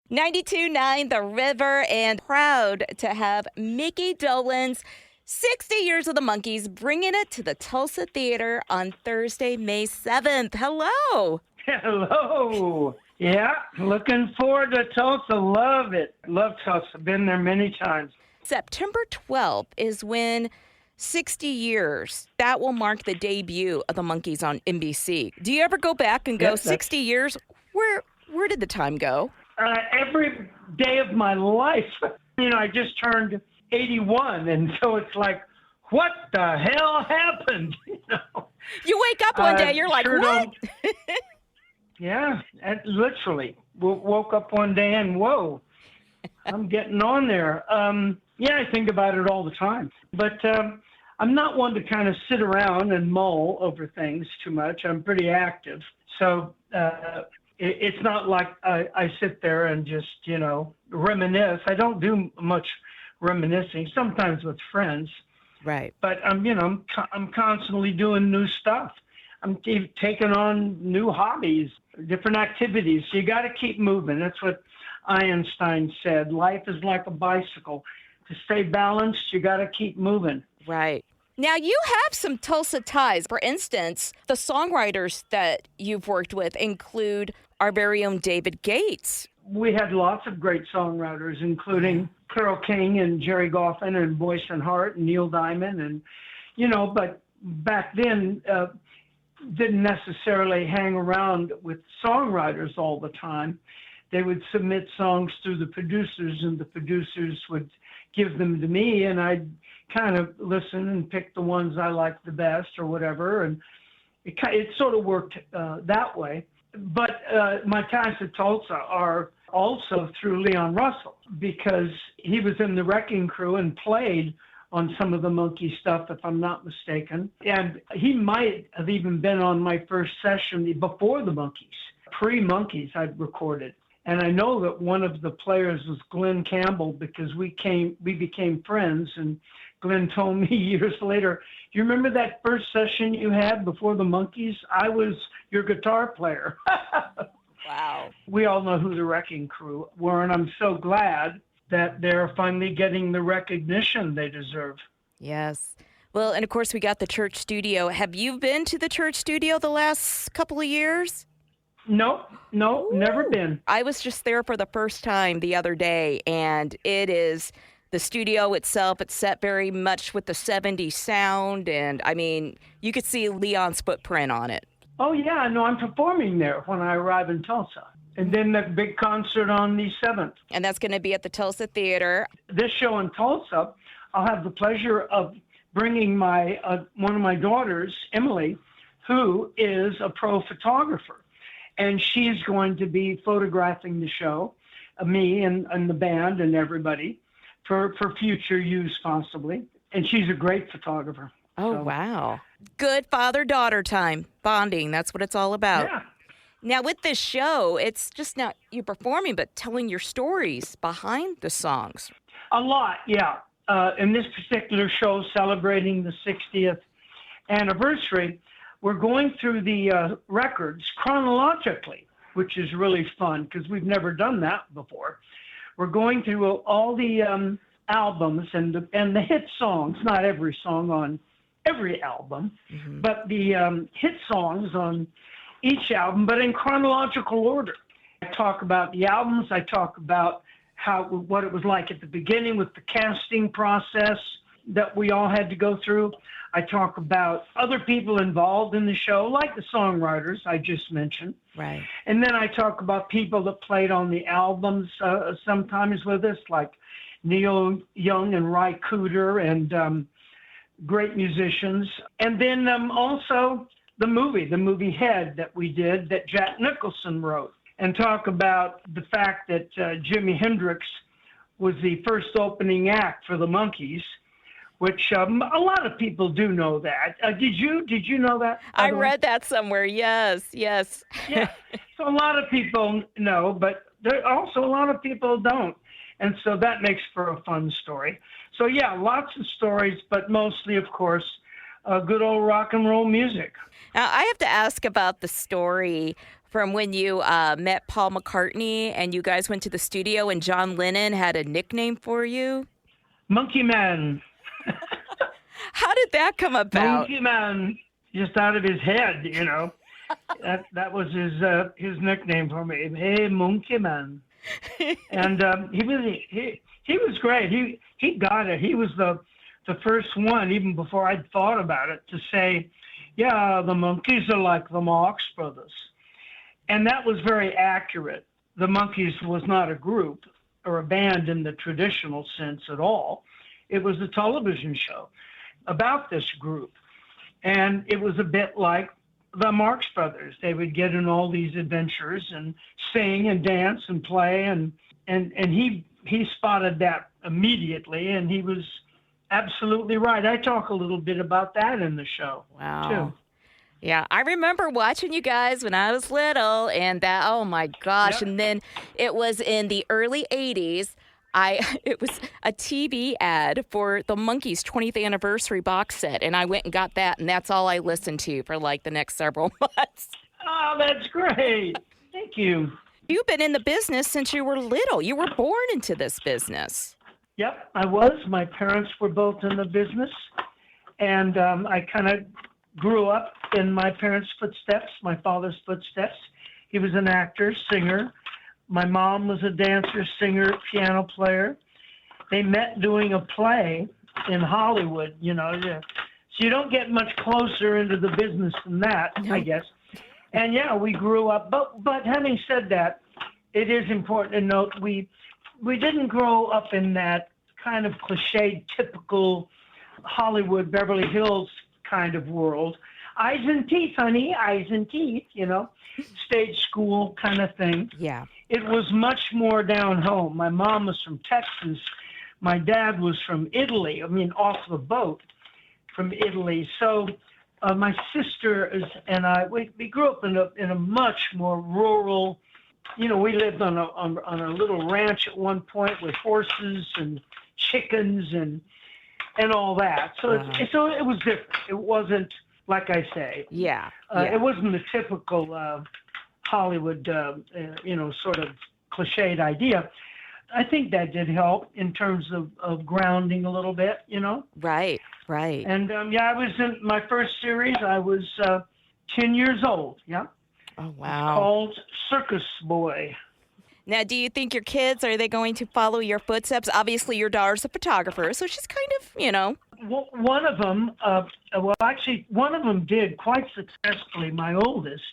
92.9 The River, and proud to have Micky Dolenz, 60 years of the Monkees, bringing it to the Tulsa Theatre on Thursday, May 7th. Hello. Hello. Yeah, looking forward to Tulsa. Love it. Love Tulsa. Been there many times. September 12th is when 60 years, that will mark the debut of the Monkees on NBC. Do you ever go back and go, Yes, 60 years? Where did the time go? Every day of my life. I just turned 81, and so it's like, what the hell happened? You wake up one day, you're like, sure what? Yeah, literally. Woke up one day and, whoa, I'm getting on there. Yeah, I think about it all the time. But I'm not one to kind of sit around and mull over things too much. I'm pretty active. So it's not like I sit there and just, reminisce. I don't do much reminiscing, sometimes with friends. Right. But I'm constantly doing new stuff. I'm taking on new hobbies, different activities. You got to keep moving. That's what Einstein said. Life is like a bicycle. To stay balanced, you got to keep moving. Right. Now, you have some Tulsa ties. For instance, the songwriters that you've worked with include our very own David Gates. We had lots of great songwriters, including Carole King and Jerry Goffin and Boyce and Hart and Neil Diamond. And, but back then, didn't necessarily hang around with songwriters all the time. They would submit songs through the producers, and the producers would give them to me, and I'd kind of listen and pick the ones I liked the best or whatever. And it sort of worked that way. But my ties to Tulsa are also through Leon Russell, because he was in the Wrecking Crew and played on some of the Monkee stuff, if I'm not mistaken. And he might have even been on my first session before the Monkees. Pre-Monkees, I'd recorded. And I know that one of the players was Glenn Campbell, because we became friends. And Glenn told me years later, "You remember that first session you had before the Monkees? I was your guitar player." Wow. We all know who the Wrecking Crew were, and I'm so glad that they're finally getting the recognition they deserve. Yes. Well, and of course, we got the church studio. Have you been to the church studio the last couple of years? No, never been. I was just there for the first time the other day, and it is the studio itself. It's set very much with the 70s sound, and I mean, you could see Leon's footprint on it. Oh, yeah, no, I'm performing there when I arrive in Tulsa. And then the big concert on the 7th. And that's going to be at the Tulsa Theatre. This show in Tulsa, I'll have the pleasure of bringing my one of my daughters, Emily, who is a pro photographer. And she's going to be photographing the show, me and the band and everybody, for future use possibly. And she's a great photographer. Oh, so. Wow. Good father-daughter time, bonding. That's what it's all about. Yeah. Now, with this show, it's just not you performing, but telling your stories behind the songs. A lot, yeah. In this particular show, celebrating the 60th anniversary, we're going through the records chronologically, which is really fun because we've never done that before. We're going through all the albums and the hit songs, not every song on every album, but the hit songs on each album, but in chronological order. I talk about the albums. I talk about what it was like at the beginning with the casting process that we all had to go through. I talk about other people involved in the show, like the songwriters I just mentioned. Right. And then I talk about people that played on the albums sometimes with us, like Neil Young and Ry Cooder, and great musicians. And then also the movie Head that we did, that Jack Nicholson wrote, and talk about the fact that Jimi Hendrix was the first opening act for the Monkees, which a lot of people do know that. Did you know that? I read that somewhere. Yes. Yeah. So a lot of people know, but there also a lot of people don't. And so that makes for a fun story. So yeah, lots of stories, but mostly, of course, good old rock and roll music. Now, I have to ask about the story from when you met Paul McCartney and you guys went to the studio and John Lennon had a nickname for you? Monkey Man. How did that come about? Monkey Man, just out of his head, That was his nickname for me. Hey, Monkey Man. And he was great. He got it. He was the first one, even before I'd thought about it, to say, yeah, the Monkees are like the Marx Brothers. And that was very accurate. The Monkees was not a group or a band in the traditional sense at all. It was a television show about this group. And it was a bit like the Marx Brothers. They would get in all these adventures and sing and dance and play. And he spotted that immediately, and he was absolutely right. I talk a little bit about that in the show, too. Yeah, I remember watching you guys when I was little, and that, oh my gosh. Yep. And then it was in the early 80s. It was a TV ad for the Monkees 20th anniversary box set, and I went and got that, and that's all I listened to for like the next several months. Oh, that's great. Thank you. You've been in the business since you were little. You were born into this business. Yep, I was. My parents were both in the business, and I kind of grew up in my parents' footsteps, my father's footsteps. He was an actor, singer. My mom was a dancer, singer, piano player. They met doing a play in Hollywood, So you don't get much closer into the business than that, I guess. And yeah, we grew up. But having said that, it is important to note we didn't grow up in that kind of cliched, typical Hollywood, Beverly Hills kind of world. Eyes and teeth, honey, eyes and teeth, stage school kind of thing. Yeah. It was much more down home. My mom was from Texas. My dad was from Italy. Off the boat from Italy. So my sister and I, we grew up in a much more rural. We lived on a little ranch at one point with horses and chickens and all that. So it was different. It wasn't, like I say. Yeah. It wasn't the typical Hollywood, sort of cliched idea. I think that did help in terms of grounding a little bit, Right. And I was in my first series. I was 10 years old. Yeah. Oh, wow. Called Circus Boy. Now, do you think your kids, are they going to follow your footsteps? Obviously, your daughter's a photographer, so she's kind of, One of them, one of them did quite successfully, my oldest,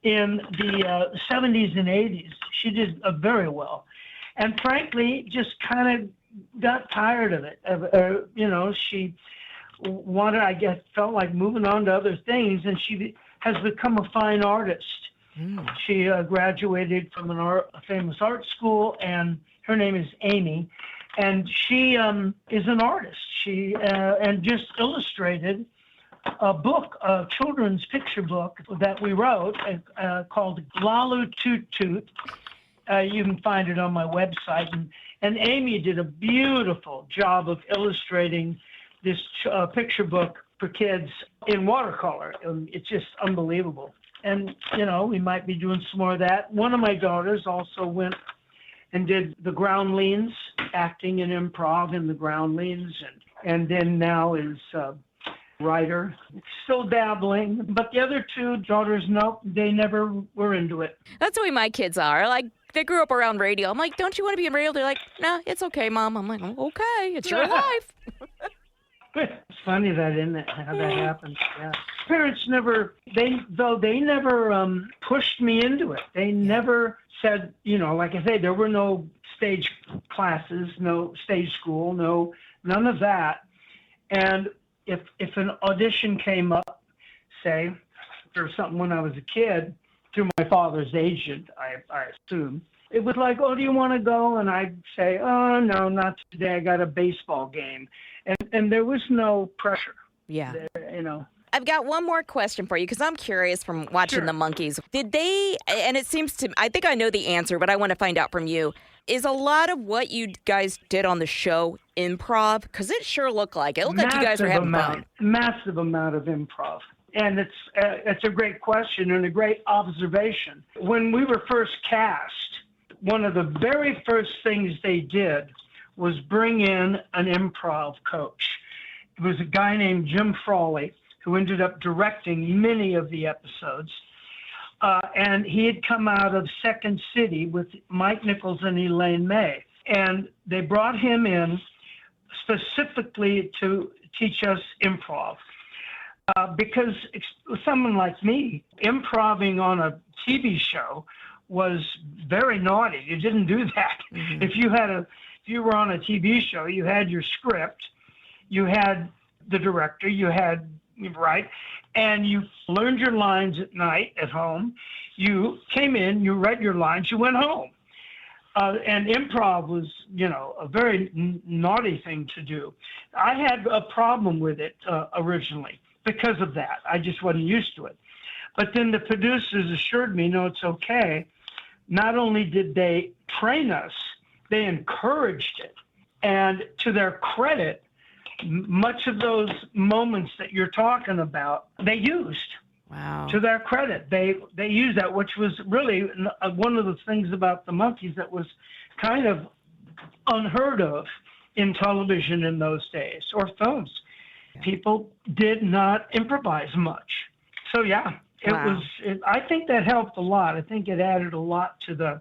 in the 70s and 80s. She did very well. And frankly, just kind of got tired of it. She wanted, I guess, felt like moving on to other things, and she has become a fine artist. She graduated from a famous art school, and her name is Amy, and she is an artist. She and just illustrated a book, a children's picture book that we wrote called Lalu Toot Toot. You can find it on my website, and Amy did a beautiful job of illustrating this picture book for kids in watercolor. It's just unbelievable. And, we might be doing some more of that. One of my daughters also went and did the Groundlings, acting and improv in the Groundlings, and then now is writer. Still dabbling. But the other two daughters, no, they never were into it. That's the way my kids are. Like, they grew up around radio. I'm like, don't you want to be in radio? They're like, no, it's okay, Mom. I'm like, oh, okay, it's your life. It's funny how that happens. Yeah. Parents never pushed me into it. They never said, like I say, there were no stage classes, no stage school, none of that. And if an audition came up, say, or something when I was a kid, through my father's agent, I assume, it was like, oh, do you want to go? And I'd say, oh, no, not today. I got a baseball game. And there was no pressure. Yeah. There. I've got one more question for you because I'm curious from watching the Monkees. Did they, and it seems to, I think I know the answer, but I want to find out from you. Is a lot of what you guys did on the show improv? Because it sure looked like it. It looked like you guys were having fun. Massive amount of improv. And it's a great question and a great observation. When we were first cast, one of the very first things they did was bring in an improv coach. It was a guy named Jim Frawley who ended up directing many of the episodes. And he had come out of Second City with Mike Nichols and Elaine May. And they brought him in specifically to teach us improv. Because someone like me, improving on a TV show was very naughty. You didn't do that. Mm-hmm. If you were on a TV show, you had your script, you had the director, and you learned your lines at night at home. You came in, you read your lines, you went home. And improv was, a very naughty thing to do. I had a problem with it originally because of that. I just wasn't used to it. But then the producers assured me, no, it's okay. Not only did they train us, they encouraged it. And to their credit, much of those moments that you're talking about, they used. Wow. To their credit, they used that, which was really one of the things about the Monkees that was kind of unheard of in television in those days, or films. Yeah. People did not improvise much. So, yeah, I think that helped a lot. I think it added a lot to the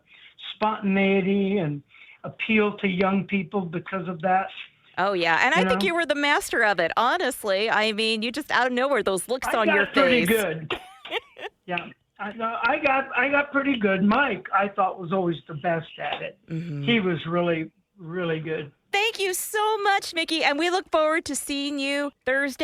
spontaneity and appeal to young people because of that. Oh, yeah. And I think you were the master of it, honestly. I mean, you just out of nowhere, those looks on your face. I got pretty good. Yeah. I got pretty good. Mike, I thought, was always the best at it. Mm-hmm. He was really, really good. Thank you so much, Micky. And we look forward to seeing you Thursday.